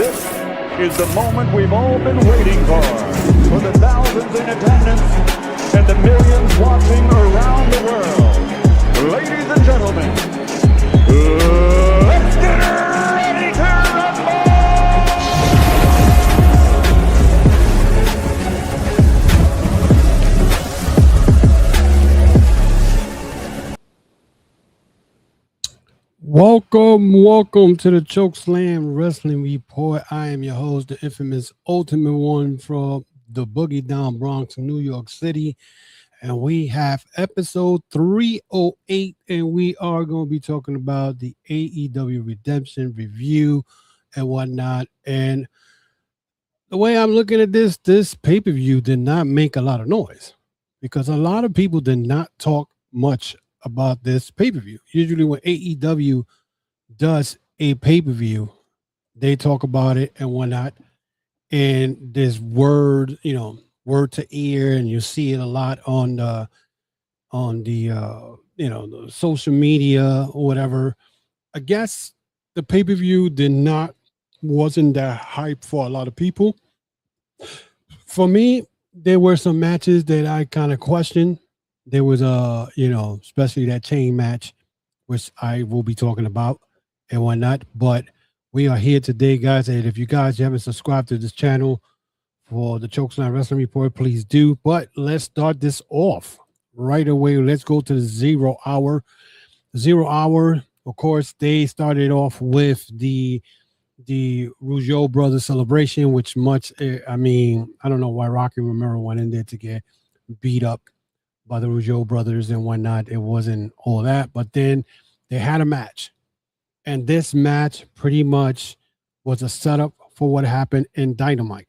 This is the moment we've all been waiting for the thousands in attendance and the millions watching around the world. Ladies and gentlemen, let's get ready to rumble! Welcome to the Chokeslam Wrestling Report. I am your host, the infamous Ultimate One from the Boogie Down Bronx, New York City. And we have episode 308, and we are going to be talking about the AEW Redemption review and whatnot. And the way I'm looking at this pay-per-view did not make a lot of noise because a lot of people did not talk much about this pay-per-view. Usually when AEW does a pay-per-view, they talk about it and whatnot. And there's word to ear, and you see it a lot on the the social media or whatever. I guess the pay-per-view wasn't that hype for a lot of people. For me, there were some matches that I kind of questioned. There was especially that chain match, which I will be talking about and whatnot. But we are here today, guys. And if you guys haven't subscribed to this channel for the Chokeslam Wrestling Report, please do. But let's start this off right away. Let's go to the 0 hour. 0 hour, of course, they started off with the Rougeau Brothers celebration, which I don't know why Rocky Romero went in there to get beat up by the Rougeau brothers and whatnot. It wasn't all that, but then they had a match, and this match pretty much was a setup for what happened in Dynamite.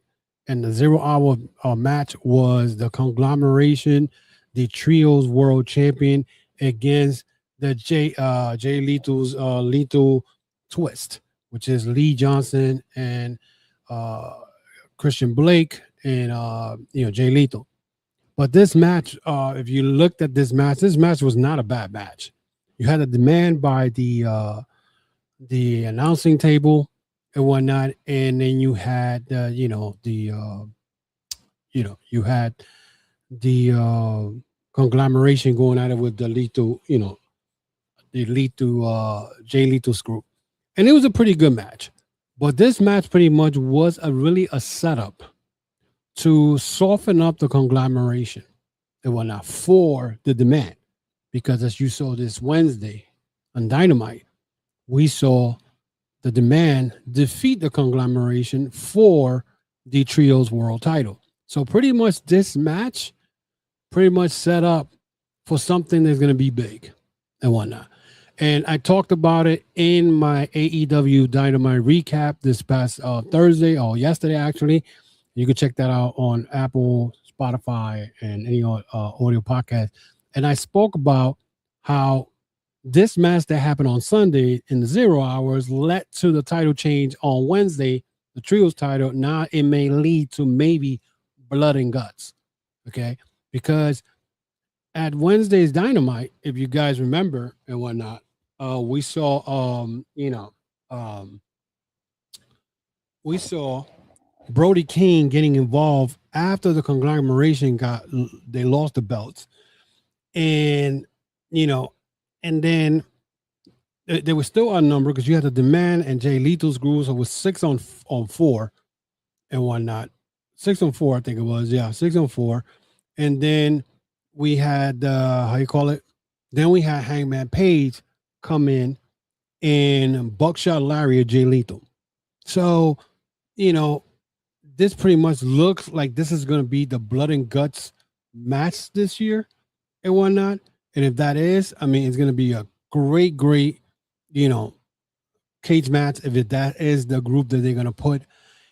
And the 0 hour match was the Conglomaration, the Trios World Champion, against the Jay Lethal's Lethal Twist, which is Lee Johnson and Christian Blake and Jay Lethal. But this match, if you looked at this match was not a bad match. You had a demand by the announcing table and whatnot, and then you had you had the Conglomaration going at it with the Lethal, Jay Lethal's group, and it was a pretty good match. But this match pretty much was really a setup to soften up the Conglomaration and whatnot for the demand. Because as you saw this Wednesday on Dynamite, we saw the demand defeat the Conglomaration for the Trios World Title. So pretty much this match pretty much set up for something that's going to be big and whatnot. And I talked about it in my AEW Dynamite recap this past Thursday, or yesterday actually. You can check that out on Apple, Spotify, and any audio podcast. And I spoke about how this match that happened on Sunday in the 0 hours led to the title change on Wednesday, the Trios title. Now it may lead to maybe blood and guts, okay? Because at Wednesday's Dynamite, if you guys remember and whatnot, we saw Brody King getting involved after the Conglomeration they lost the belts, and and then they were still outnumbered because you had the demand and Jay Lethal's group, so it was 6 on 4 and whatnot. 6 on 4, I think it was, 6 on 4, and then we had then we had Hangman Page come in and buckshot Lariat Jay Lethal. So this pretty much looks like this is going to be the blood and guts match this year and whatnot. And if that is, it's going to be a great, cage match. If that is the group that they're going to put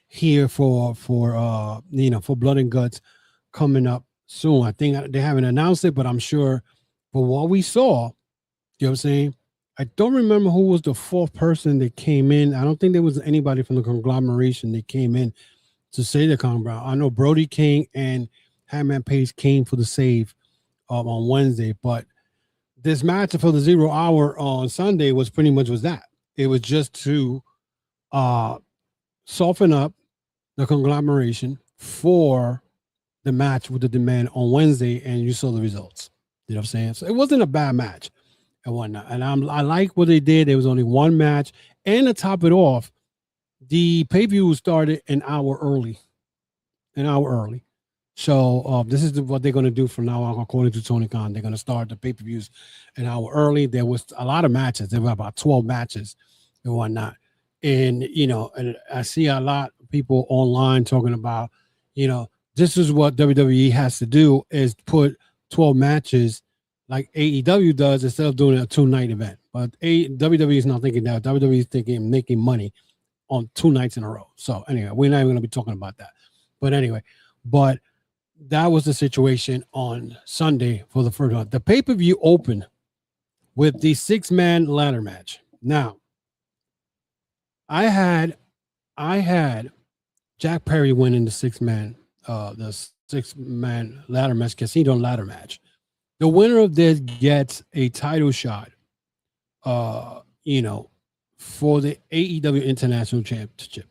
here for blood and guts coming up soon. I think they haven't announced it, but I'm sure for what we saw, you know what I'm saying? I don't remember who was the fourth person that came in. I don't think there was anybody from the Conglomeration that came in to say the Conglomeration. I know Brody King and Hangman Page came for the save on Wednesday, but this match for the 0 hour on Sunday was that. It was just to soften up the conglomeration for the match with the demand on Wednesday, and you saw the results. You know what I'm saying? So it wasn't a bad match and whatnot. And I like what they did. There was only one match. And to top it off, the pay-per-view started an hour early. An hour early. So this is what they're going to do from now on, according to Tony Khan. They're going to start the pay-per-views an hour early. There was a lot of matches. There were about 12 matches and whatnot. And, and I see a lot of people online talking about, this is what WWE has to do is put 12 matches like AEW does instead of doing a 2-night event. But WWE is not thinking that. WWE is thinking making money on 2 nights in a row. So anyway, we're not even going to be talking about that. But anyway, that was the situation on Sunday for the first one. The pay-per-view opened with the 6-man ladder match. Now, I had Jack Perry winning the 6-man ladder match, Casino ladder match. The winner of this gets a title shot, for the AEW International Championship.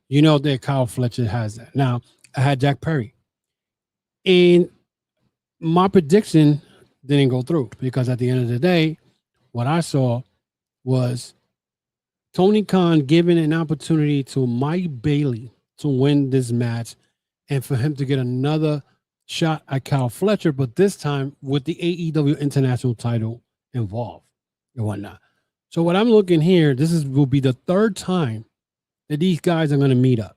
That Kyle Fletcher has that. Now, I had Jack Perry. And my prediction didn't go through because at the end of the day, what I saw was Tony Khan giving an opportunity to Mike Bailey to win this match and for him to get another shot at Kyle Fletcher, but this time with the AEW International title involved and whatnot. So what I'm looking here, will be the third time that these guys are going to meet up.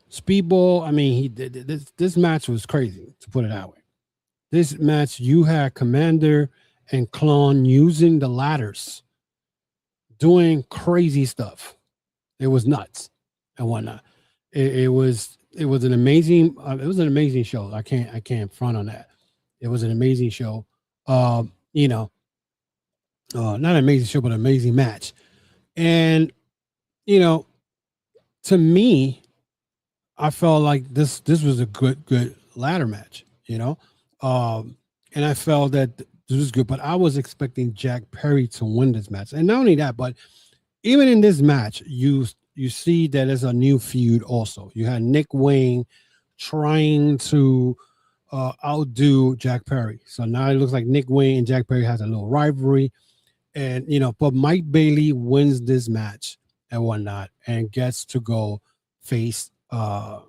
Speedball, I mean, this match was crazy, to put it that way. This match, you had Commander and Klon using the ladders, doing crazy stuff. It was nuts and whatnot. It was an amazing show. I can't front on that. It was an amazing show. Not an amazing show, but an amazing match. And to me, I felt like this was a good ladder match, and I felt that this was good, but I was expecting Jack Perry to win this match. And not only that, but even in this match, you see that there's a new feud also. You had Nick Wayne trying to outdo Jack Perry. So now it looks like Nick Wayne and Jack Perry has a little rivalry. And, but Mike Bailey wins this match and whatnot and gets to go face Kyle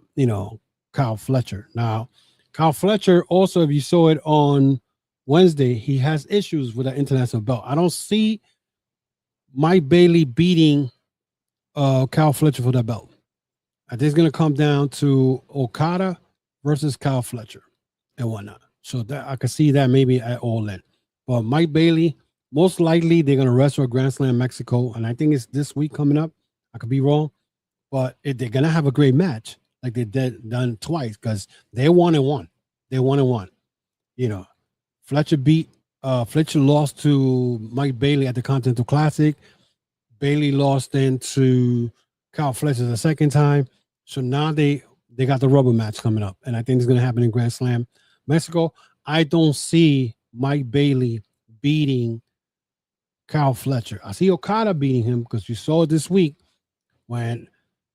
Fletcher. Now, Kyle Fletcher also, if you saw it on Wednesday, he has issues with the international belt. I don't see Mike Bailey beating Kyle Fletcher for that belt. I think it's going to come down to Okada versus Kyle Fletcher and whatnot. So that I could see that maybe at All In. But Mike Bailey, most likely they're going to wrestle at Grand Slam Mexico, and I think it's this week coming up. I could be wrong. But they're going to have a great match like they done twice because they're 1-1. They're 1-1. Fletcher lost to Mike Bailey at the Continental Classic. Bailey lost then to Kyle Fletcher the second time. So now they got the rubber match coming up. And I think it's going to happen in Grand Slam Mexico. I don't see Mike Bailey beating Kyle Fletcher. I see Okada beating him because you saw it this week when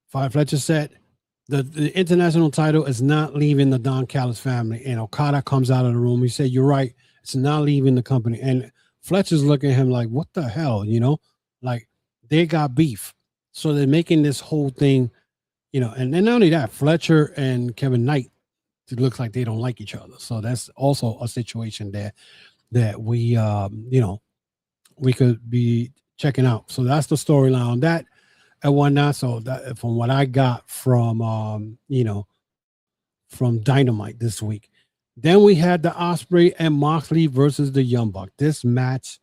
Fletcher said the international title is not leaving the Don Callis family, and Okada comes out of the room. He said, "You're right. It's not leaving the company." And Fletcher's looking at him like, "What the hell?" Like they got beef. So they're making this whole thing, and then not only that, Fletcher and Kevin Knight, it looks like they don't like each other. So that's also a situation there that we, we could be checking out. So that's the storyline on that. And whatnot. So that from what I got from from Dynamite this week. Then we had the Ospreay and Moxley versus the Youngbucks. This match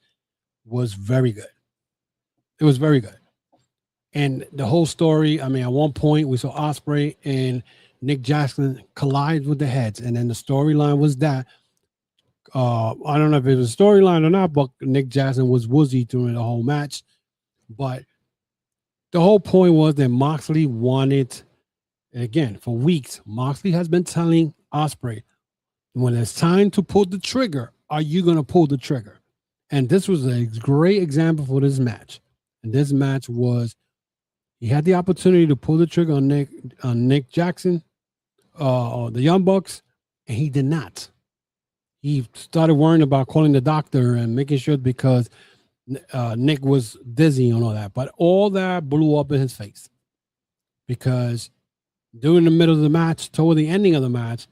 was very good. It was very good. And the whole story, I mean, at one point we saw Ospreay and Nick Jackson collide with the heads. And then the storyline was that I don't know if it was a storyline or not, but Nick Jackson was woozy during the whole match. But the whole point was that Moxley wanted, and again, for weeks, Moxley has been telling Ospreay, when it's time to pull the trigger, are you going to pull the trigger? And this was a great example for this match. And this match was He had the opportunity to pull the trigger on Nick Jackson, or the Youngbucks, and he did not. He started worrying about calling the doctor and making sure because Nick was dizzy and all that. But all that blew up in his face because during the middle of the match, toward the ending of the match,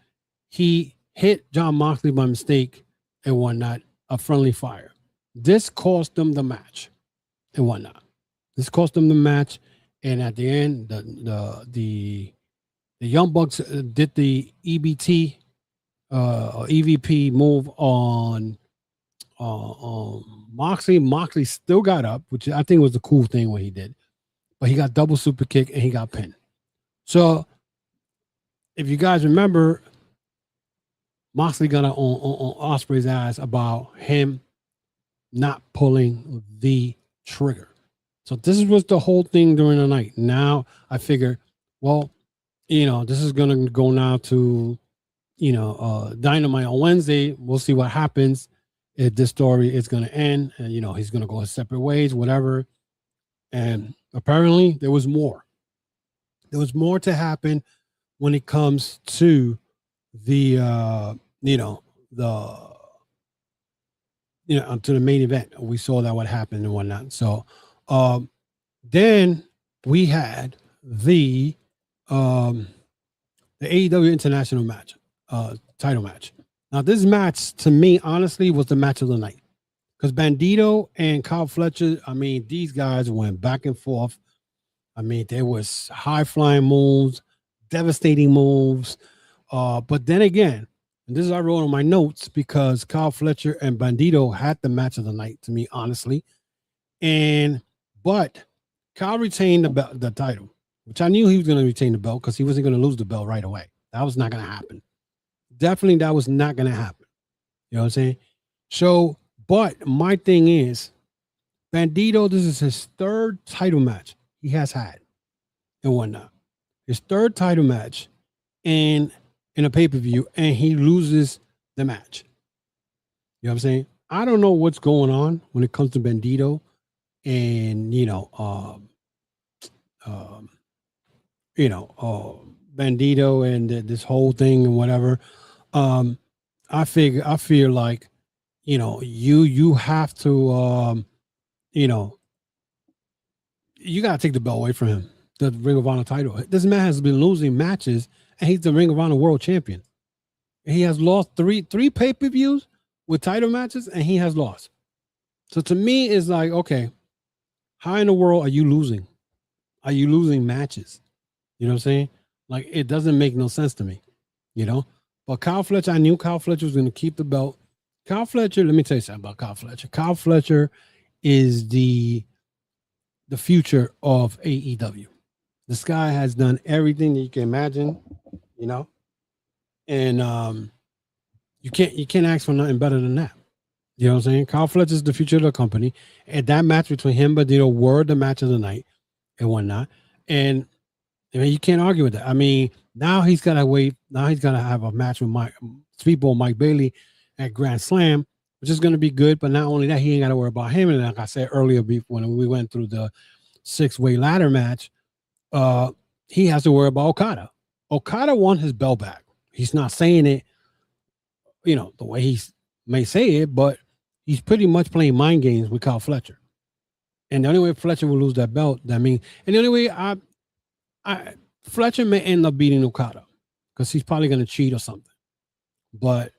he hit Jon Moxley by mistake and whatnot, a friendly fire. This cost them the match and whatnot. This cost them the match, and at the end, the Young Bucks did the EBT or EVP move on Moxley. Moxley still got up, which I think was the cool thing what he did, but he got double super kick and he got pinned. So if you guys remember, Moxley got on Ospreay's ass about him not pulling the trigger. So this was the whole thing during the night. Now I figure, well, this is gonna go now to, Dynamite on Wednesday. We'll see what happens. If this story is gonna end, and he's gonna go his separate ways, whatever. And apparently there was more. There was more to happen when it comes to the to the main event. We saw that what happened and whatnot. So then we had the AEW International match, title match. Now this match to me honestly was the match of the night because Bandito and Kyle Fletcher, I mean, these guys went back and forth. I mean, there was high flying moves, devastating moves. But then again, and this is I wrote on my notes because Kyle Fletcher and Bandito had the match of the night to me, honestly. But Kyle retained the title, which I knew he was going to retain the belt because he wasn't going to lose the belt right away. That was not going to happen. Definitely, that was not going to happen. You know what I'm saying? So, but my thing is, Bandito, this is his third title match he has had and whatnot. His third title match in a pay-per-view, and he loses the match. You know what I'm saying? I don't know what's going on when it comes to Bandito and Bandito and this whole thing and whatever. I feel like you have to you gotta take the belt away from him. The Ring of Honor title. This man has been losing matches, and he's the Ring of Honor World Champion. He has lost three pay-per-views with title matches, and he has lost. So to me, it's like, okay, how in the world are you losing? Are you losing matches? You know what I'm saying? Like, it doesn't make no sense to me, But Kyle Fletcher, I knew Kyle Fletcher was going to keep the belt. Kyle Fletcher, let me tell you something about Kyle Fletcher. Kyle Fletcher is the future of AEW. This guy has done everything that you can imagine, and you can't ask for nothing better than that. You know what I'm saying? Kyle Fletcher is the future of the company, and that match between him and Bandito were the match of the night and whatnot. And I mean, you can't argue with that. I mean, now he's got to wait. Now he's got to have a match with Mike Bailey at Grand Slam, which is going to be good. But not only that, he ain't got to worry about him. And like I said earlier, when we went through the 6-way ladder match, he has to worry about Okada. Okada won his belt back. He's not saying it, the way he may say it, but he's pretty much playing mind games with Kyle Fletcher. And the only way Fletcher will lose that belt, and the only way Fletcher may end up beating Okada because he's probably going to cheat or something. But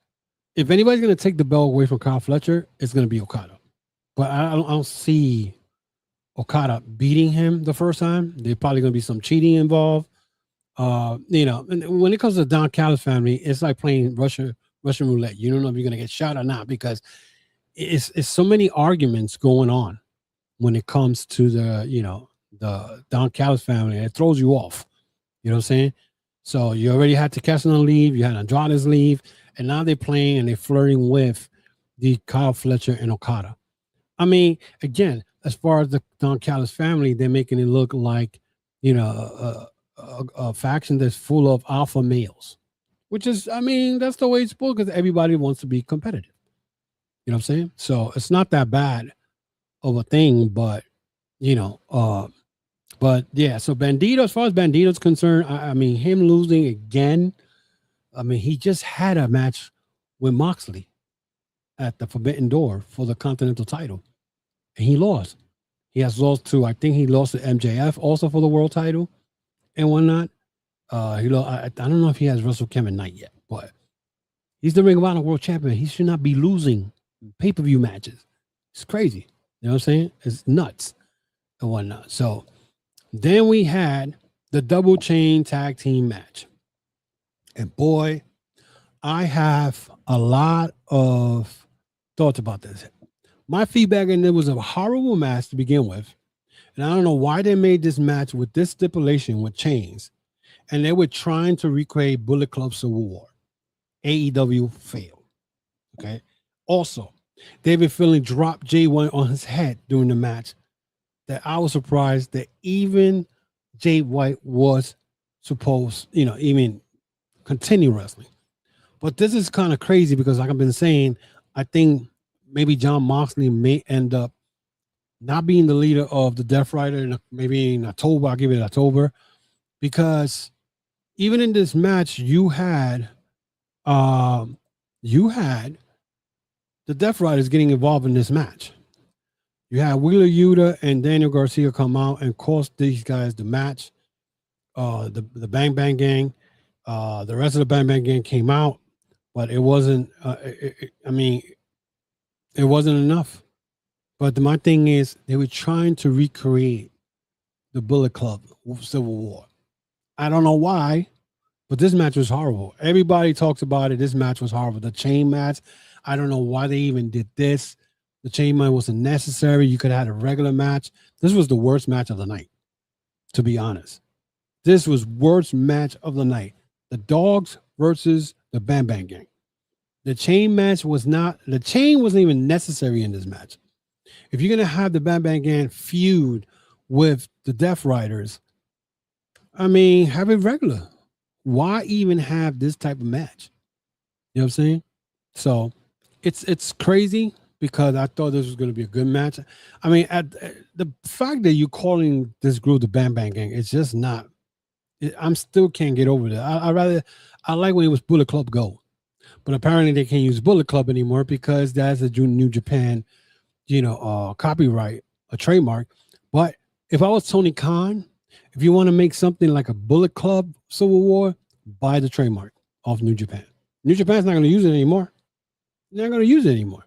if anybody's going to take the belt away from Kyle Fletcher, it's going to be Okada. But I don't see Okada beating him the first time. There's probably going to be some cheating involved. And when it comes to the Don Callis family, it's like playing Russian roulette. You don't know if you're going to get shot or not because it's so many arguments going on when it comes to the Don Callis family. It throws you off. You know what I'm saying? So you already had Tekashi leave, you had Andrade's leave, and now they're playing and they're flirting with the Kyle Fletcher and Okada. I mean, again, as far as the Don Callis family, they're making it look like, a faction that's full of alpha males, which is, I mean, that's the way it's supposed because everybody wants to be competitive. You know what I'm saying? So it's not that bad of a thing, but, But yeah, so Bandito, as far as Bandito's concerned, I mean, him losing again. I mean, he just had a match with Moxley at the Forbidden Door for the Continental title, and he lost. He has lost to, I think he lost to MJF also for the world title and whatnot. He lost, I don't know if he has wrestled Kevin Knight yet, but he's the Ring of Honor world champion. He should not be losing pay-per-view matches. It's crazy. You know what I'm saying? It's nuts and whatnot. So then we had the double chain tag team match. And boy, I have a lot of thoughts about this. My feedback, and it was a horrible match to begin with. And I don't know why they made this match with this stipulation with chains. And they were trying to recreate Bullet Club Civil War. AEW failed. Okay. Also, David Finlay dropped Jay White on his head during the match. That I was surprised that even Jay White was supposed, even continue wrestling. But this is kind of crazy because, like I've been saying, I think maybe Jon Moxley may end up not being the leader of the DeathRiders. Maybe in October, I'll give it October, because even in this match, you had the DeathRiders getting involved in this match. You had Wheeler Yuta and Daniel Garcia come out and cost these guys the match. The Bang Bang Gang, the rest of the Bang Bang Gang came out, but it wasn't. It wasn't enough. But my thing is, they were trying to recreate the Bullet Club Civil War. I don't know why, but this match was horrible. Everybody talks about it. This match was horrible. The chain match, I don't know why they even did this. The chain match wasn't necessary. You could have had a regular match. This was the worst match of the night, to be honest. This was worst match of the night. The Dogs versus the Bang Bang Gang. The chain match was not, the chain wasn't even necessary in this match. If you're going to have the Bang Bang Gang feud with the DeathRiders, I mean, have it regular. Why even have this type of match? You know what I'm saying? So it's crazy because I thought this was going to be a good match. I mean, the fact that you're calling this group the Bang Bang Gang, it's just not. I'm still can't get over that. I like when it was Bullet Club Go, but apparently they can't use Bullet Club anymore because that's a New Japan, copyright, a trademark. But if I was Tony Khan, if you want to make something like a Bullet Club Civil War, buy the trademark off New Japan. New Japan's not going to use it anymore. They're not going to use it anymore.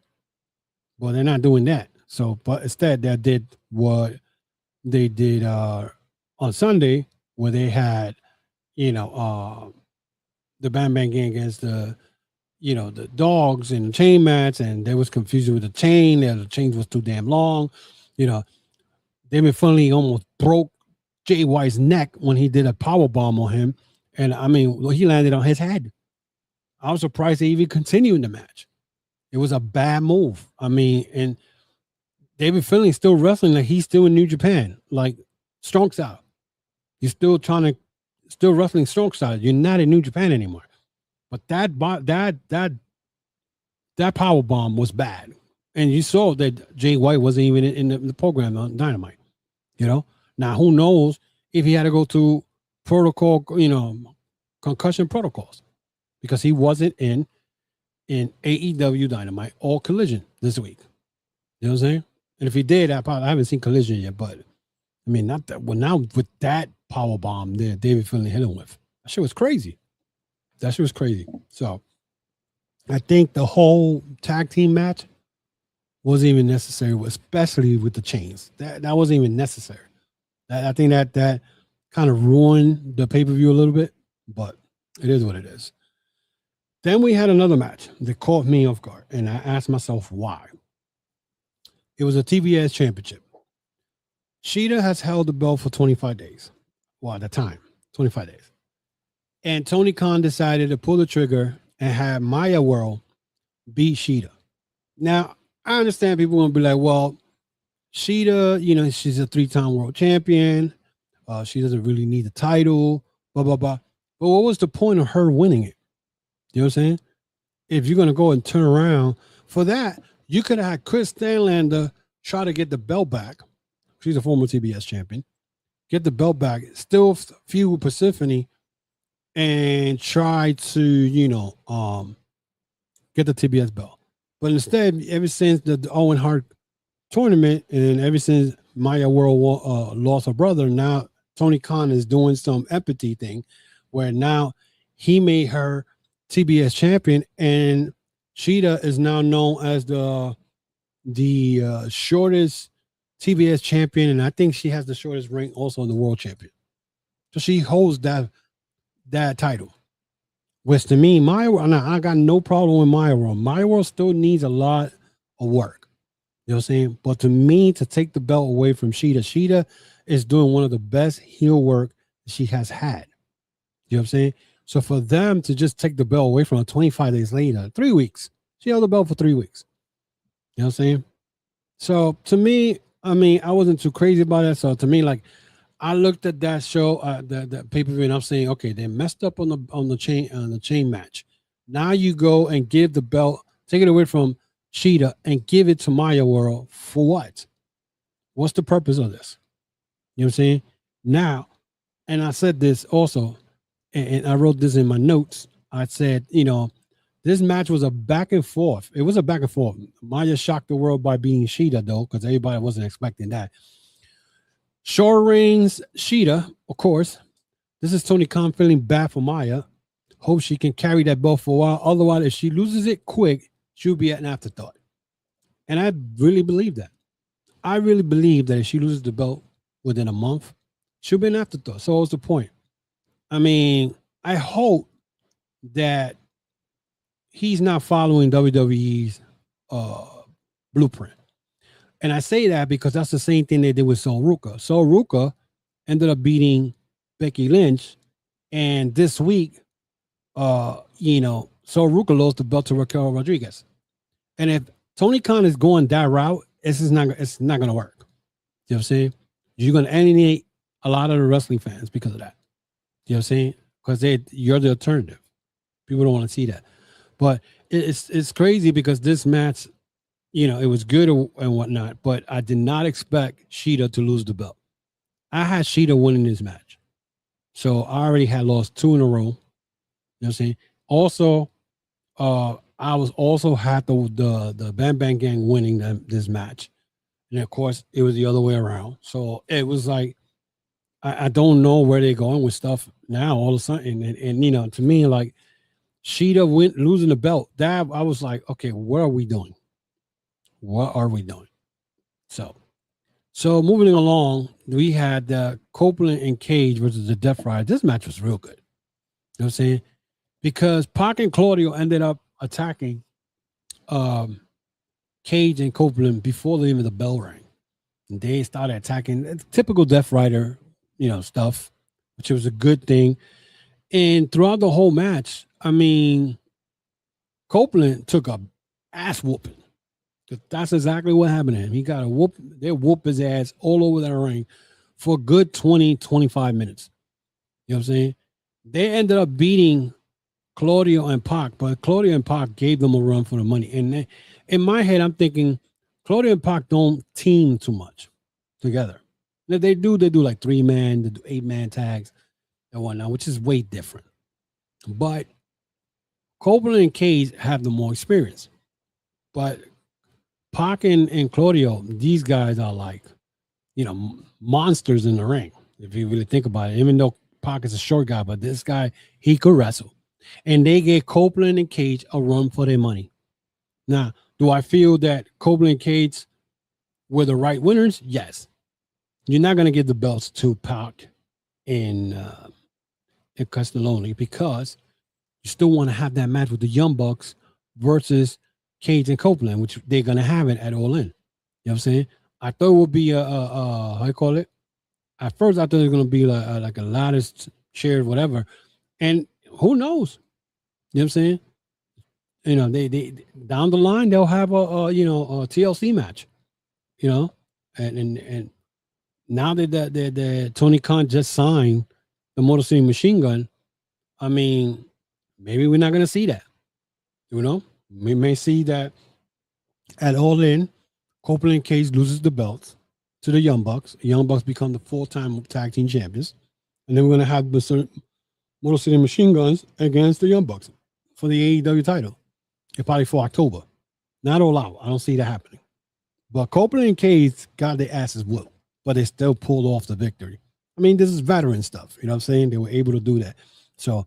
Well, they're not doing that. So, but instead, they did what they did on Sunday, where they had, the Bang Bang Gang against the Dogs and the chain match, and there was confusion with the chain. The chain was too damn long. David Finlay almost broke Jay White's neck when he did a power bomb on him, and I mean, he landed on his head. I was surprised they even continued the match. It was a bad move. I mean, and David Finlay is still wrestling like he's still in New Japan, like strong style. You're still wrestling strong style. You're not in New Japan anymore. But that power bomb was bad, and you saw that Jay White wasn't even in the program on Dynamite. Now who knows if he had to go to protocol, concussion protocols, because he wasn't in AEW Dynamite or Collision this week. You know what I'm saying? And if he did, I haven't seen Collision yet, but I mean, not that. Well, now with that power bomb there, David Finlay hit him with. That shit was crazy. So I think the whole tag team match wasn't even necessary, especially with the chains. That wasn't even necessary. I think that kind of ruined the pay-per-view a little bit, but it is what it is. Then we had another match that caught me off guard, and I asked myself why. It was a TBS championship. Sheeta has held the belt for 25 days. Well, at the time, 25 days. And Tony Khan decided to pull the trigger and have Maya World beat Sheeta. Now, I understand people want to be like, well, Sheeta, she's a 3-time world champion. She doesn't really need the title, blah, blah, blah. But what was the point of her winning it? You know what I'm saying? If you're going to go and turn around for that, you could have had Chris Stanlander try to get the belt back. She's a former TBS champion. get the belt back, still feud with Persephone, and try to, get the TBS belt. But instead, ever since the Owen Hart tournament and ever since Maya World lost her brother, now Tony Khan is doing some empathy thing where now he made her TBS champion, and Sheeta is now known as the shortest TBS champion, and I think she has the shortest reign also in the world champion. So she holds that title. Which to me, I got no problem with Maya World. Maya World still needs a lot of work. You know what I'm saying? But to me, to take the belt away from Sheeta is doing one of the best heel work she has had. You know what I'm saying? So for them to just take the belt away from her 25 days later, 3 weeks, she held the belt for 3 weeks. You know what I'm saying? So to me, I wasn't too crazy about it. So to me, like, I looked at that show, the pay-per-view, and I'm saying, okay, they messed up on the chain match. Now you go and give the belt, take it away from Sheeta, and give it to Maya World for what? What's the purpose of this? You know what I'm saying? Now, and I said this also, and I wrote this in my notes. I said, this match was a back and forth. It was a back and forth. Maya shocked the world by beating Sheeta, though, because everybody wasn't expecting that. Shore reigns Sheeta, of course. This is Tony Khan feeling bad for Maya. Hope she can carry that belt for a while. Otherwise, if she loses it quick, she'll be an afterthought. And I really believe that. I really believe that if she loses the belt within a month, she'll be an afterthought. So what's the point? I hope that he's not following WWE's blueprint. And I say that because that's the same thing they did with Sol Ruka. Sol Ruka ended up beating Becky Lynch. And this week, Sol Ruka lost the belt to Raquel Rodriguez. And if Tony Khan is going that route, it's not going to work. You know what I'm saying? You're going to alienate a lot of the wrestling fans because of that. You know what I'm saying? Because you're the alternative. People don't want to see that. But it's crazy because this match, it was good and whatnot, but I did not expect Sheeta to lose the belt. I had Sheeta winning this match. So I already had lost 2 in a row. You know what I'm saying? Also, I was also had the Bam Bam Gang winning this match. And of course, it was the other way around. So it was like, I don't know where they're going with stuff now all of a sudden. And to me, like, Sheeta losing the belt, that I was like, okay, what are we doing? What are we doing? So moving along, we had Copeland and Cage versus the DeathRiders. This match was real good. You know what I'm saying? Because Pac and Claudio ended up attacking Cage and Copeland before even the bell rang. And they started attacking typical Death Rider, stuff, which was a good thing. And throughout the whole match, Copeland took a ass whooping. That's exactly what happened to him. He got a whoop. They whooped his ass all over that ring for a good 20, 25 minutes. You know what I'm saying? They ended up beating Claudio and Pac, but Claudio and Pac gave them a run for the money. And in my head, I'm thinking Claudio and Pac don't team too much together. They do like 3-man, they do 8-man tags and whatnot, which is way different. But Copeland and Cage have the more experience. But Pac and Claudio, these guys are like, monsters in the ring, if you really think about it. Even though Pac is a short guy, but this guy, he could wrestle. And they gave Copeland and Cage a run for their money. Now, do I feel that Copeland and Cage were the right winners? Yes. You're not going to give the belts to Pac and Castelloni because you still want to have that match with the Youngbucks versus Cage and Copeland, which they're going to have it at All In. You know what I'm saying? I thought it would be how you call it? At first, I thought it was going to be like a lattice chair, whatever. And who knows? You know what I'm saying? They down the line, they'll have a TLC match, and now that Tony Khan just signed the Motor City Machine Gun, maybe we're not going to see that. We may see that at All In, Copeland and Cage loses the belts to the Young Bucks. Young Bucks become the full-time tag team champions. And then we're going to have the Motor City Machine Guns against the Young Bucks for the AEW title. It's probably for October. Not all out. I don't see that happening. But Copeland and Cage got their asses whooped, but they still pulled off the victory. I mean, this is veteran stuff. You know what I'm saying? They were able to do that. So,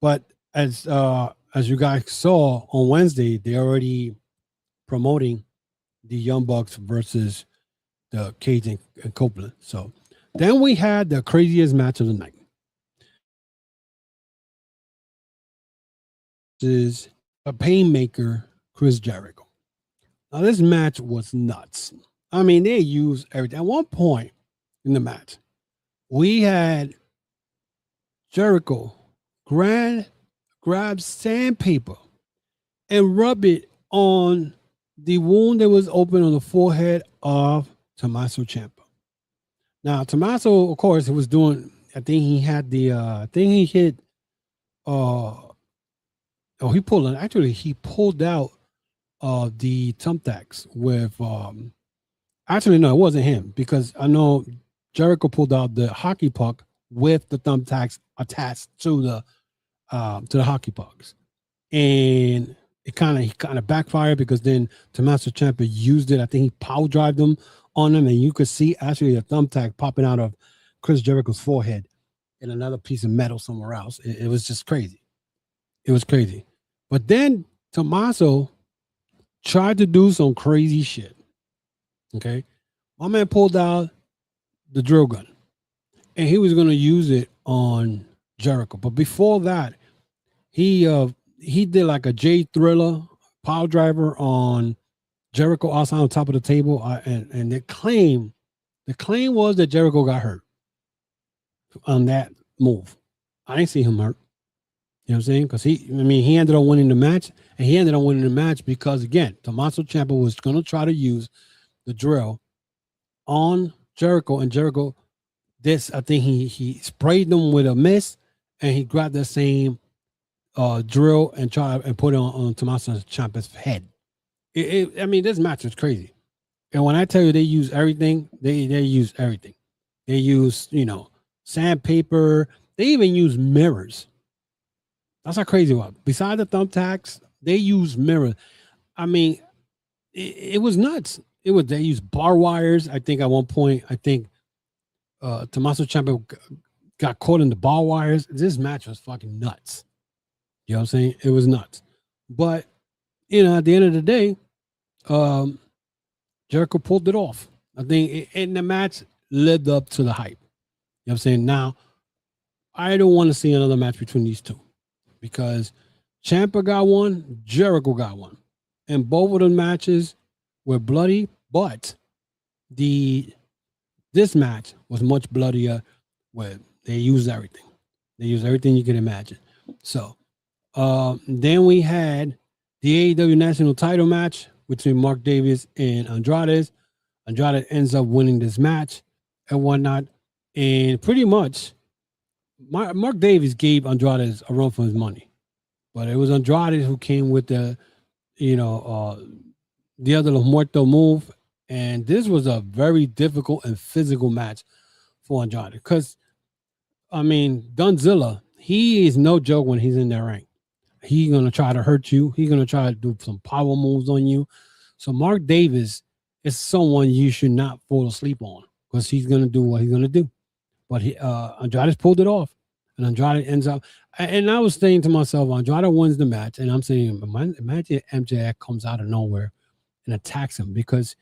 but as you guys saw on Wednesday, they're already promoting the Young Bucks versus the Cage and Copeland. So then we had the craziest match of the night. This is a Painmaker, Chris Jericho. Now this match was nuts. I mean, they used everything. At one point in the match, we had Jericho grab sandpaper and rub it on the wound that was open on the forehead of Tommaso Ciampa. Now, Tommaso, of course, was doing, I think he had the, he hit, he pulled out the thumbtacks with, actually, no, it wasn't him, because I know Jericho pulled out the hockey puck with the thumbtacks attached to the hockey pucks. And he kind of backfired because then Tommaso Ciampa used it. I think he power drived them on them, and you could see actually the thumbtack popping out of Chris Jericho's forehead and another piece of metal somewhere else. It was just crazy. It was crazy. But then Tommaso tried to do some crazy shit. Okay. My man pulled out the drill gun and he was going to use it on Jericho. But before that, he did like a J Thriller power driver on Jericho outside on top of the table. And the claim was that Jericho got hurt on that move. I didn't see him hurt. You know what I'm saying? Because he ended up winning the match, and he ended up winning the match because, again, Tommaso Ciampa was going to try to use the drill on Jericho, and Jericho, I think he sprayed them with a mist, and he grabbed that same drill and tried and put it on Tommaso Ciampa's head. This match was crazy. And when I tell you they use everything, they use everything. They use, sandpaper. They even use mirrors. That's how crazy it was. Besides the thumbtacks, they use mirrors. I mean, it was nuts. They used bar wires. I think at one point, Tommaso Ciampa got caught in the bar wires. This match was fucking nuts. You know what I'm saying? It was nuts. But, at the end of the day, Jericho pulled it off. I think in the match lived up to the hype. You know what I'm saying? Now, I don't want to see another match between these two because Ciampa got one, Jericho got one. And both of the matches were bloody, but this match was much bloodier where they used everything. They used everything you could imagine. So then we had the AEW National Title match between Mark Davis and Andrade. Andrade ends up winning this match and whatnot. And pretty much, Mark Davis gave Andrade a run for his money. But it was Andrade who came with the other Los Muertos move. And this was a very difficult and physical match for Andrade. Because, Dunzilla, he is no joke when he's in that ring. He's going to try to hurt you. He's going to try to do some power moves on you. So Mark Davis is someone you should not fall asleep on because he's going to do what he's going to do. But Andrade pulled it off. And Andrade ends up, and I was saying to myself, Andrade wins the match. And I'm saying, imagine MJF comes out of nowhere and attacks him because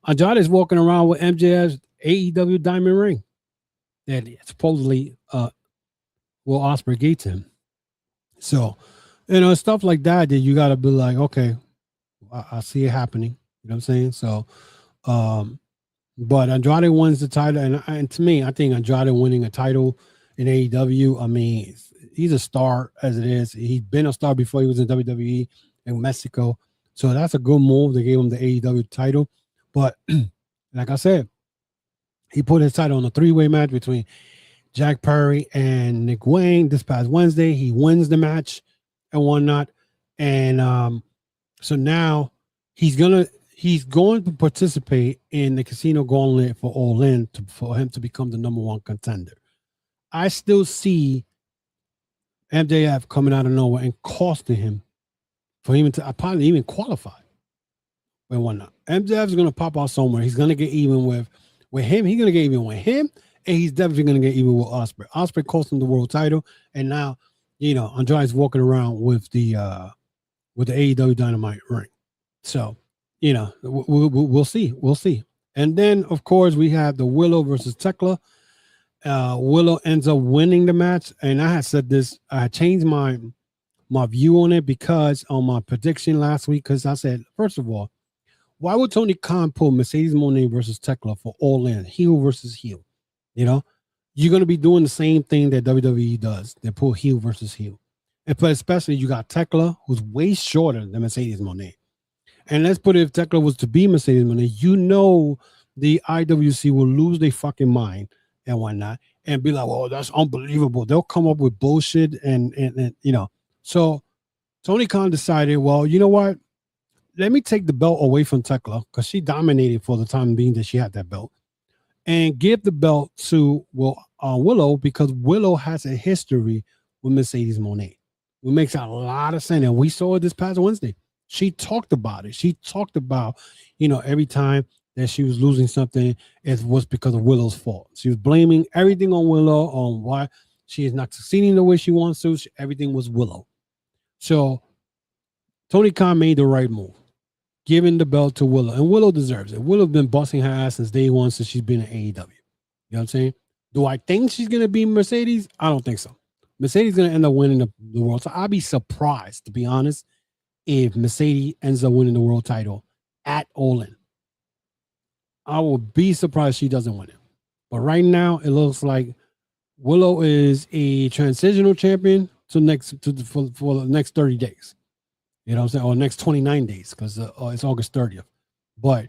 Andrade is walking around with MJF's AEW diamond ring that supposedly Will Ospreay gave to him. So, stuff like that you got to be like, okay, I see it happening. You know what I'm saying? So, but Andrade wins the title. And to me, I think Andrade winning a title in AEW, he's a star as it is. He's been a star before he was in WWE in Mexico. So that's a good move. They gave him the AEW title. But like I said, he put his title on a three-way match between Jack Perry and Nick Wayne this past Wednesday. He wins the match and whatnot. And so now he he's going to participate in the Casino Gauntlet for All In for him to become the number one contender. I still see MJF coming out of nowhere and costing him for him to probably even qualify and whatnot. MJF is going to pop out somewhere. He's going to get even with him. He's going to get even with him, and he's definitely going to get even with Ospreay. Ospreay cost him the world title, and now, Andrade's walking around with the AEW Dynamite ring. So, we'll see. We'll see. And then, of course, we have the Willow versus Thekla. Willow ends up winning the match, and I had said this. I changed my view on it because on my prediction last week, because I said, first of all, why would Tony Khan pull Mercedes Moné versus Thekla for All In, heel versus heel? You're going to be doing the same thing that WWE does. They pull heel versus heel. But especially you got Thekla, who's way shorter than Mercedes Moné. And let's put it, if Thekla was to be Mercedes Moné, the IWC will lose their fucking mind and whatnot and be like, "Oh, that's unbelievable." They'll come up with bullshit and. So Tony Khan decided, well, you know what? Let me take the belt away from Thekla because she dominated for the time being that she had that belt, and give the belt to Willow because Willow has a history with Mercedes Moné. It makes a lot of sense, and we saw it this past Wednesday. She talked about it. She talked about, every time that she was losing something, it was because of Willow's fault. She was blaming everything on Willow, on why she is not succeeding the way she wants to. Everything was Willow. So Tony Khan made the right move, giving the belt to Willow, and Willow deserves it. Willow's been busting her ass since day one, since she's been in AEW. You know what I'm saying? Do I think she's going to be Mercedes? I don't think so. Mercedes is going to end up winning the world. So I'd be surprised, to be honest, if Mercedes ends up winning the world title at All In. I will be surprised she doesn't win it. But right now, it looks like Willow is a transitional champion for the next 30 days. You know what I'm saying? Or next 29 days, because it's August 30th. But,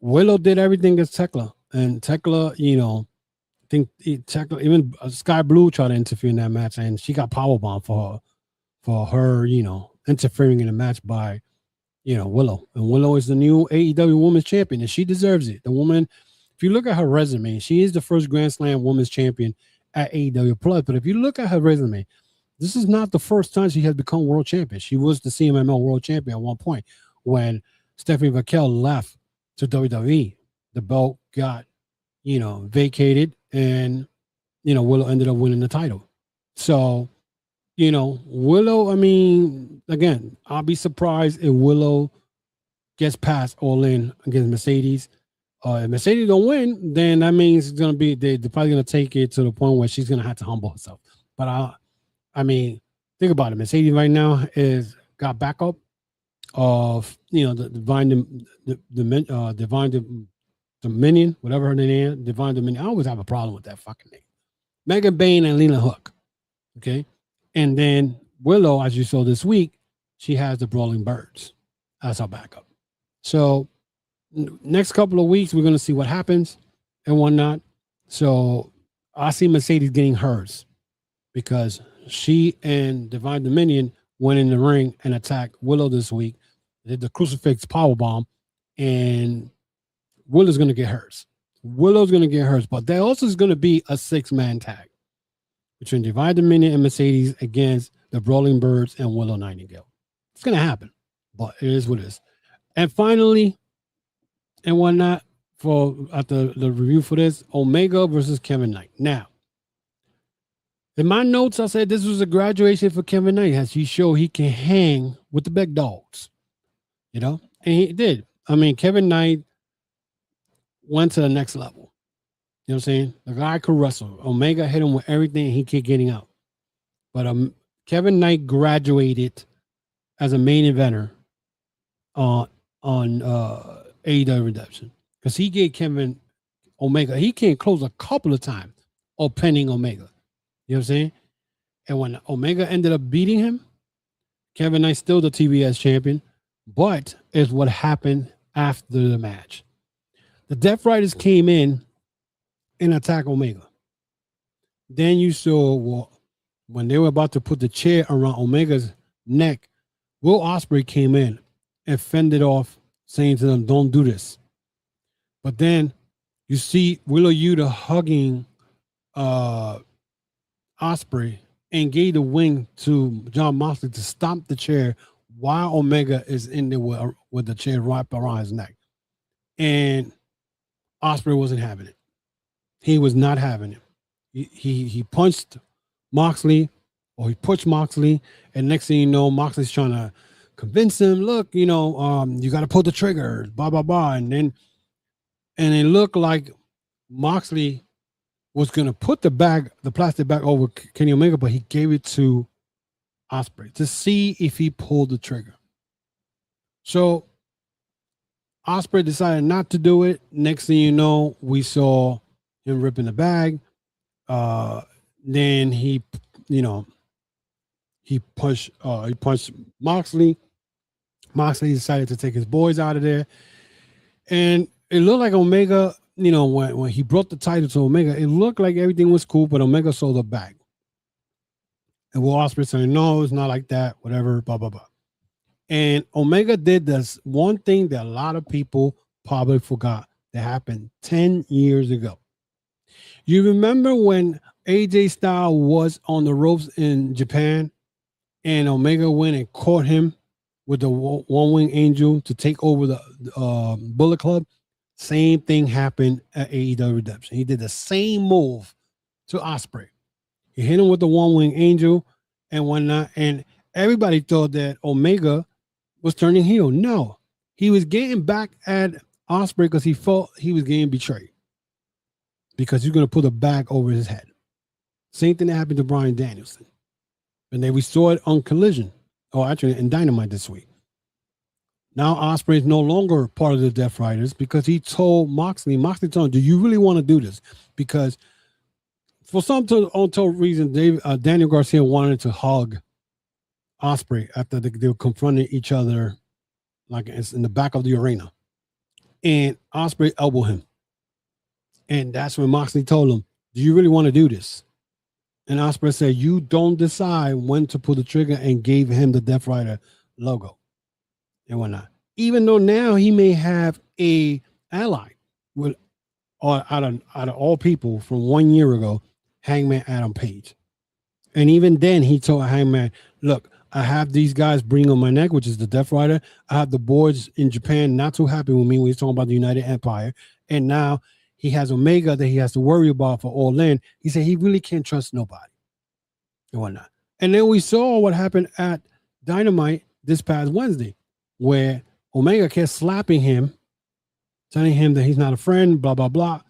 Willow did everything against Thekla. And Thekla, I think Thekla, even Sky Blue tried to interfere in that match, and she got powerbombed for her, interfering in the match by, Willow. And Willow is the new AEW Women's Champion, and she deserves it. The woman, if you look at her resume, she is the first Grand Slam Women's Champion at AEW Plus. But if you look at her resume, this is not the first time she has become world champion. She was the CMLL world champion at one point when Stephanie Vaquel left to WWE. The belt got, vacated, and, Willow ended up winning the title. So, Willow, again, I'll be surprised if Willow gets past All In against Mercedes. If Mercedes don't win, then that means it's gonna be they're probably gonna take it to the point where she's gonna have to humble herself. But think about it. Mercedes right now got backup of the Divine Dominion, whatever her name is, Divine Dominion. I always have a problem with that fucking name. Megan Bain and Lena Hook. Okay, and then Willow, as you saw this week, she has the Brawling Birds as her backup. So next couple of weeks, we're going to see what happens and whatnot. So I see Mercedes getting hers because she and Divine Dominion went in the ring and attacked Willow this week. They did the crucifix powerbomb, and Willow's going to get hers. Willow's going to get hers, but there also is going to be a 6-man tag between Divine Dominion and Mercedes against the Brawling Birds and Willow Nightingale. It's going to happen, but it is what it is. And finally, and whatnot, at the review for this, Omega versus Kevin Knight. Now, in my notes, I said this was a graduation for Kevin Knight as he showed he can hang with the big dogs, and he did. Kevin Knight went to the next level. You know what I'm saying? The guy could wrestle. Omega hit him with everything, and he kept getting out. But Kevin Knight graduated as a main eventer on AEW Redemption because he gave Kevin Omega. He came close a couple of times of pinning Omega. You know what I'm saying? And when Omega ended up beating him, Kevin Knight still the TBS champion, but it's what happened after the match. The DeathRiders came in and attacked Omega. Then you saw when they were about to put the chair around Omega's neck, Will Ospreay came in and fended off saying to them, don't do this. But then you see Willow Yuta hugging Ospreay and gave the wing to John Moxley to stomp the chair while Omega is in there with the chair wrapped around his neck. And Ospreay wasn't having it. He was not having it. He punched Moxley, or he pushed Moxley, and next thing you know, Moxley's trying to convince him, look, you got to pull the trigger, blah, blah, blah. And it looked like Moxley was going to put the plastic bag over Kenny Omega, but he gave it to Ospreay to see if he pulled the trigger. So Ospreay decided not to do it. Next thing you know, we saw him ripping the bag. Then he punched Moxley. Moxley decided to take his boys out of there. And it looked like Omega, when he brought the title to Omega, it looked like everything was cool, but Omega sold the bag. And Will Ospreay saying, no, it's not like that, whatever, blah, blah, blah. And Omega did this one thing that a lot of people probably forgot that happened 10 years ago. You remember when AJ Styles was on the ropes in Japan and Omega went and caught him with the one-wing angel to take over the Bullet Club? Same thing happened at AEW Redemption. He did the same move to Ospreay. He hit him with the one-wing angel and whatnot, and everybody thought that Omega was turning heel. No, he was getting back at Ospreay because he felt he was getting betrayed because he's going to put a bag over his head. Same thing that happened to Bryan Danielson. And then we saw it on Collision, or actually in Dynamite this week. Now Ospreay is no longer part of the DeathRiders because he told Moxley told him, do you really want to do this? Because for some untold reason, Daniel Garcia wanted to hug Ospreay after they were confronting each other like it's in the back of the arena. And Ospreay elbowed him. And that's when Moxley told him, do you really want to do this? And Ospreay said, you don't decide when to pull the trigger, and gave him the DeathRider logo and whatnot. Even though now he may have a ally with, or out of all people from 1 year ago, Hangman Adam Page. And even then he told Hangman, look, I have these guys bring on my neck, which is the DeathRider. I have the boys in Japan not too happy with me when he's talking about the United Empire. And now he has Omega that he has to worry about for All In. He said he really can't trust nobody and whatnot. And then we saw what happened at Dynamite this past Wednesday, where Omega kept slapping him, telling him that he's not a friend, blah, blah, blah.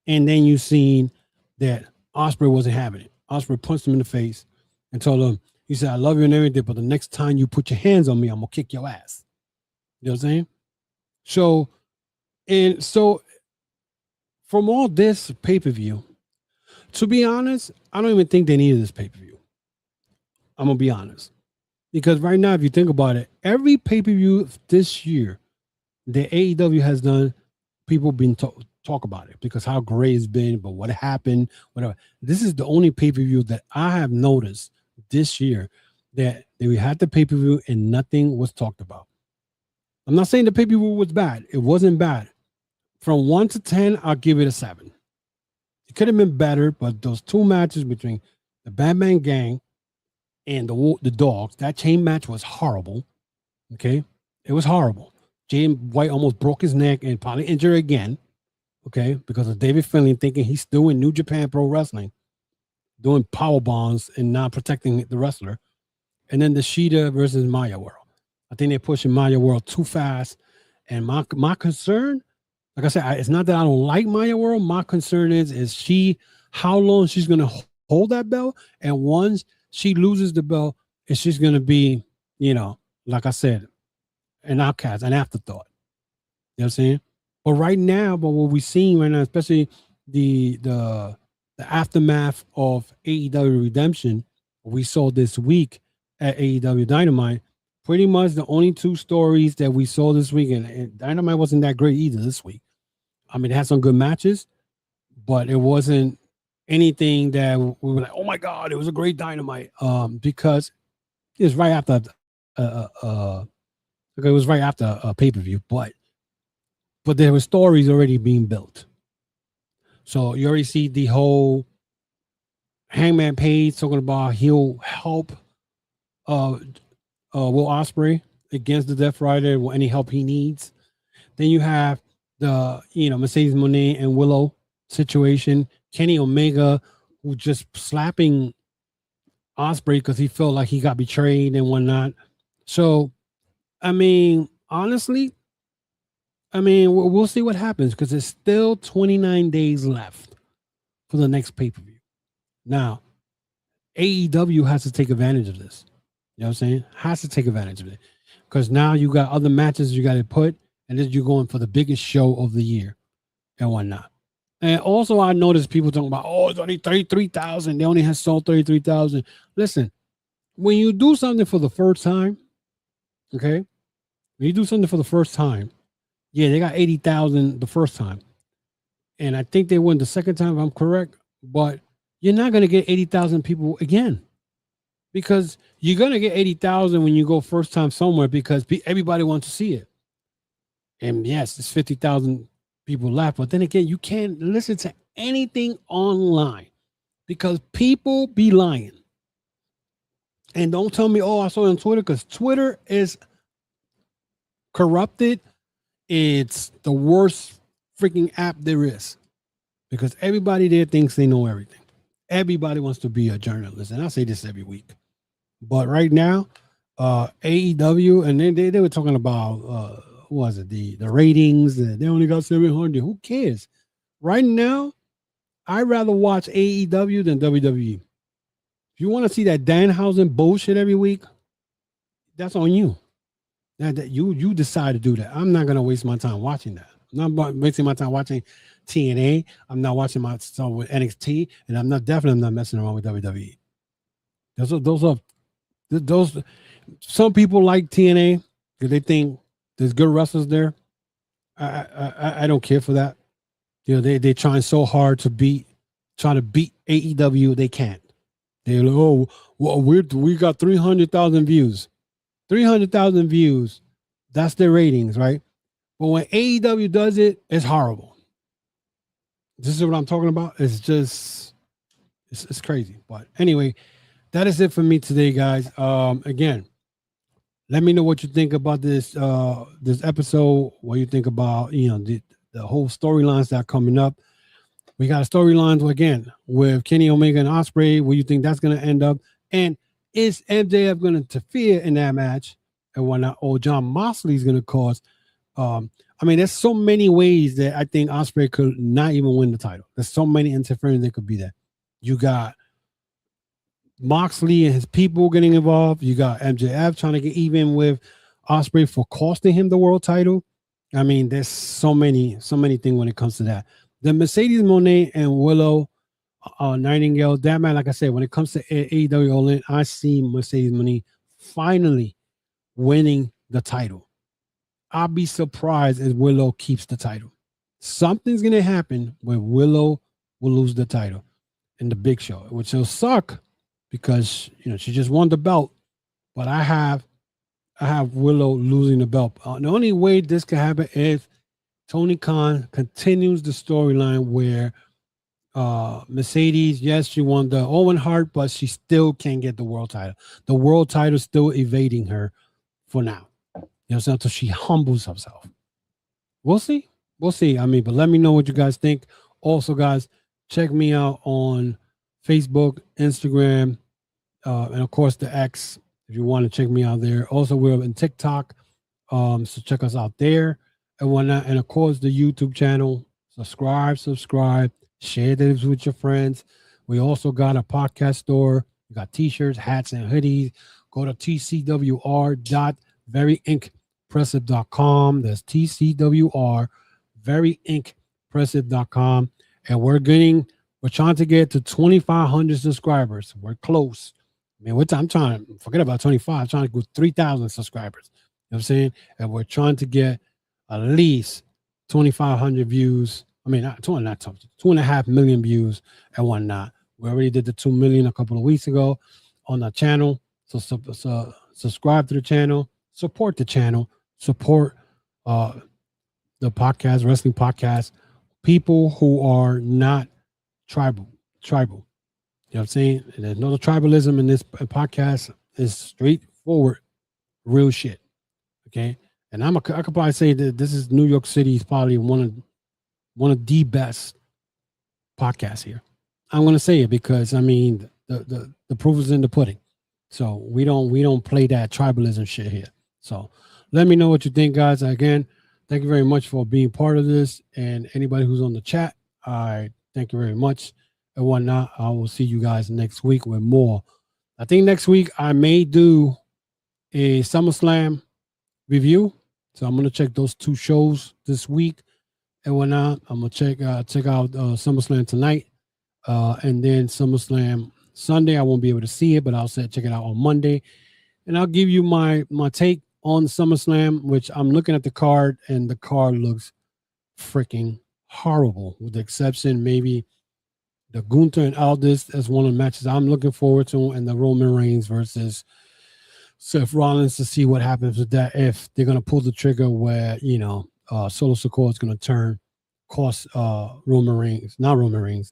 And then you seen that Ospreay wasn't having it. Ospreay punched him in the face and told him, he said, I love you and everything, but the next time you put your hands on me, I'm going to kick your ass. You know what I'm saying? So from all this pay-per-view, to be honest, I don't even think they needed this pay-per-view. I'm going to be honest. Because right now, if you think about it, every pay-per-view this year that AEW has done, people been talk about it because how great it's been, but what happened, whatever. This is the only pay-per-view that I have noticed this year that we had the pay-per-view and nothing was talked about. I'm not saying the pay-per-view was bad. It wasn't bad. From 1 to 10, I'll give it a 7. It could have been better, but those two matches between the Batman Gang and the Dogs, that chain match was horrible. Okay? It was horrible. Jay White almost broke his neck and probably injured again. Okay? Because of David Finlay thinking he's still in New Japan Pro Wrestling, doing power bombs and not protecting the wrestler. And then the Shida versus Maya World. I think they're pushing Maya World too fast. And my concern, like I said, it's not that I don't like Maya World. My concern is how long she's going to hold that belt. And once she loses the belt, it's just going to be, like I said, an outcast, an afterthought. You know what I'm saying? But right now, what we're seeing right now, especially the aftermath of AEW Redemption, we saw this week at AEW Dynamite, pretty much the only two stories that we saw this week, and Dynamite wasn't that great either this week. I mean, it had some good matches, but it wasn't anything that we were like, oh my God, it was a great Dynamite. Because it was right after it was right after a pay-per-view, but but there were stories already being built. So you already see the whole Hangman Page talking about he'll help Will Ospreay against the Death Rider with any help he needs. Then you have the Mercedes Moné and Willow situation. Kenny Omega, who just slapping Ospreay because he felt like he got betrayed and whatnot. So, I mean, honestly, we'll see what happens because there's still 29 days left for the next pay-per-view. Now, AEW has to take advantage of this. You know what I'm saying? Has to take advantage of it. Because now you got other matches you got to put, and then you're going for the biggest show of the year and whatnot. And also, I noticed people talking about, it's only 33,000. They only have sold 33,000. Listen, when you do something for the first time, okay? When you do something for the first time, yeah, they got 80,000 the first time. And I think they won the second time, if I'm correct. But you're not going to get 80,000 people again. Because you're going to get 80,000 when you go first time somewhere because everybody wants to see it. And yes, there's 50,000 people left. But then again, you can't listen to anything online because people be lying. And don't tell me, I saw it on Twitter, because Twitter is corrupted. It's the worst freaking app there is because everybody there thinks they know everything. Everybody wants to be a journalist. And I say this every week. But right now, AEW, and they were talking about, what was it, the ratings, they only got 700. Who cares? Right now, I'd rather watch AEW than WWE. If you want to see that Danhausen bullshit every week, that's on you. That you decide to do that. I'm not going to waste my time watching that. I'm not wasting my time watching TNA. I'm not watching my stuff with NXT, and I'm definitely not messing around with WWE. Those some people like TNA because they think there's good wrestlers there. I don't care for that. They're trying so hard to beat AEW. They can't. They're like, we got 300,000 views. 300,000 views. That's their ratings, right? But when AEW does it, it's horrible. This is what I'm talking about. It's just, it's crazy. But anyway, that is it for me today, guys. Again, let me know what you think about this episode. What you think about the whole storylines that are coming up. We got storylines again with Kenny Omega and Ospreay. Where you think that's going to end up, and is MJF going to interfere in that match and whatnot, or John Moxley is going to cause? There's so many ways that I think Ospreay could not even win the title. There's so many interference that could be there. You got Moxley and his people getting involved. You got MJF trying to get even with Ospreay for costing him the world title. There's so many things when it comes to that. The Mercedes Moné and Willow Nightingale, that man, like I said, when it comes to AEW All In, I see Mercedes Moné finally winning the title. I'll be surprised if Willow keeps the title. Something's going to happen where Willow will lose the title in the big show, which will suck because, she just won the belt. But I have Willow losing the belt. The only way this can happen is Tony Khan continues the storyline where Mercedes, yes, she won the Owen Hart, but she still can't get the world title. The world title is still evading her for now. Until she humbles herself. We'll see. But let me know what you guys think. Also, guys, check me out on Facebook, Instagram, and of course the X if you want to check me out there. Also, we're in TikTok, so check us out there and whatnot. And of course, the YouTube channel. Subscribe, share this with your friends. We also got a podcast store. We got t-shirts, hats, and hoodies. Go to tcwr.veryinkpressive.com. That's tcwr.veryinkpressive.com. And we're trying to get to 2,500 subscribers. We're close. I'm trying to forget about 25. I'm trying to go 3,000 subscribers. You know what I'm saying? And we're trying to get at least 2,500 views. Not 2.5 million views and whatnot. We already did the 2 million a couple of weeks ago on the channel. So subscribe to the channel, support the channel, support the podcast, wrestling podcast, people who are not tribal. You know what I'm saying? And there's no tribalism in this podcast. It's straightforward, real shit. Okay. And I could probably say that this is New York City's probably one of the best podcasts here. I'm gonna say it because I mean the proof is in the pudding. So we don't play that tribalism shit here. So let me know what you think, guys. Again, thank you very much for being part of this. And anybody who's on the chat, I thank you very much. And whatnot. I will see you guys next week with more. I think next week I may do a SummerSlam review. So I'm gonna check those 2 shows this week and whatnot. I'm gonna check out SummerSlam tonight, and then SummerSlam Sunday. I won't be able to see it, but I'll check it out on Monday, and I'll give you my take on SummerSlam, which I'm looking at the card, and the card looks freaking horrible, with the exception maybe the Gunther and Aldis as one of the matches I'm looking forward to, and the Roman Reigns versus Seth Rollins, to see what happens with that, if they're going to pull the trigger where, Solo Sikoa is going to cost Roman Reigns,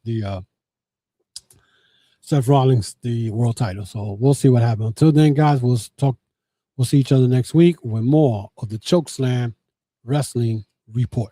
the Seth Rollins, the world title. So we'll see what happens. Until then, guys, we'll see each other next week with more of the Chokeslam Wrestling Report.